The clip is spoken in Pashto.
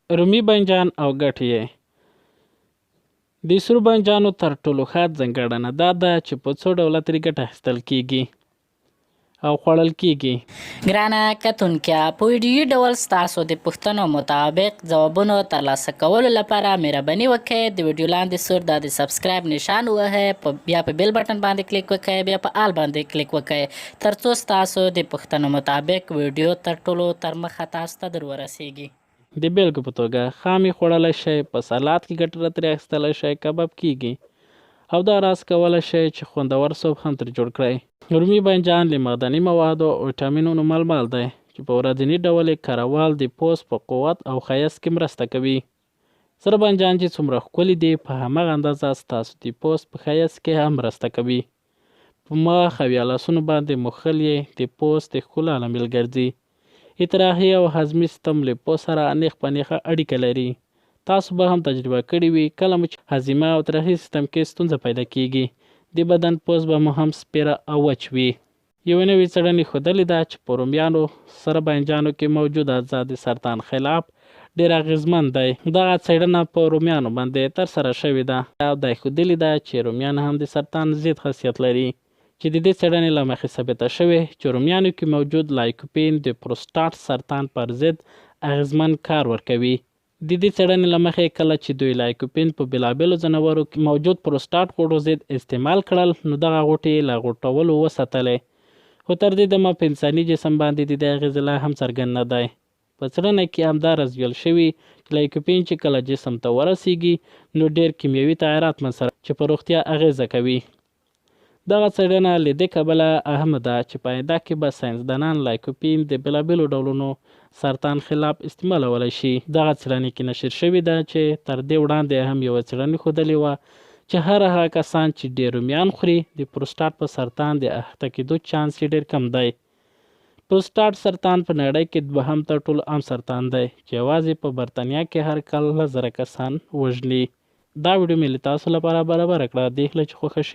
رومي بانجان او ګټې یې. د سرو بانجانو تر ټولو ښه ځانګړنه دا ده چې په څو ډوله ترې ګټه اخیستل کیږي او خوړل کیږي. ګرانه کتونکیه، په ویډیویي ډول ستاسو د پوښتنو مطابق ځوابونو ترلاسه کولو لپاره مهرباني وکړئ د ویډیو لاندې سور د سبسکرایب نشان ووهئ، بیا په بیل بټن باندې کلیک وکړئ، بیا په آل باندې کلیک وکړئ ترڅو ستاسو د پوښتنو مطابق ویډیو تر ټولو تر مخه تاسو ته در ورسیږي. د بیلګې په توګه خام یې خوړلی شئ، په سلاد کې ګټه ترې اخیستلی شئ، کباب کیږي او دا راز کولی شئ چې خوندور سوپ هم ترې جوړ کړئ. رومي بانجان له معدني موادو او ویټامینونو ململ دی چې په ورځني ډول یې کارول د پوست په قوت او ښایست کې مرسته کوي. سره بانجان چې څومره ښکلي دي په همغه اندازه ستاسو د پوست په ښایست کې هم مرسته کوي. په مخ او یا لاسونو باندې موښل یې د پوست د ښکلا لامل ګرځي. اطراحي او هضمي سیستم له پوست سره نیغ په نیغه اړیکه لري. تاسو به هم تجربه کړې وي کله مو چې هضمي او اطراحي سیستم کې ستونزه پیدا کیږي د بدن پوست به مو هم سپیره او وچ وي. یوه نوې څېړنې ښودلې ده چې په رومیانو سره بانجانو کې موجود اجزا د سرطان خلاف ډېر اغېزمن دی. دغه څېړنه په رومیانو باندې ترسره شوې ده او دا یې ښودلې ده چې رومیان هم د سرطان ضد خاصیت لري چې د دې څېړنې له مخې ثابته شوې چې رومیانو کې موجود لایکوپین د پروستات سرطان پر ضد اغېزمن کار ورکوي. د دې څېړنې له مخې کله چې دوی لایکوپین په بېلابېلو ځناورو کې موجود پروستات غوټو ضد استعمال کړل نو دغه غوټې له غوټولو وساتلې، خو تر دې دمه په انساني جسم باندې د دې اغېز لا هم څرګند نه دی. په څېړنه کې همدا راز ویل شوي چې لایکوپین چې کله جسم ته ورسیږي نو ډېر کیمیاوي تغیرات منځته چې په روغتیا اغېزه کوي. دغه څېړنه له دې کبله اهمه ده چې په آینده کې به ساینسدانان لایکوپین د بېلابېلو ډولونو سرطان خلاف استعمالولی شي. دغه څېړنې کې نشر شوې ده چې تر دې وړاندې هم یوه څېړنې ښودلې وه چې هغه کسان چې ډېر رومیان خوري د پروستات په سرطان د اخته کېدو چانس یې ډېر کم دی. پروستات سرطان په نړۍ کې دوهم تر ټولو عام سرطان دی چې یوازې په برطانیا کې هر کال 1000 کسان وژني. دا ویډیو مې له تاسو لپاره برابره کړه. د هیله چې خوښه شي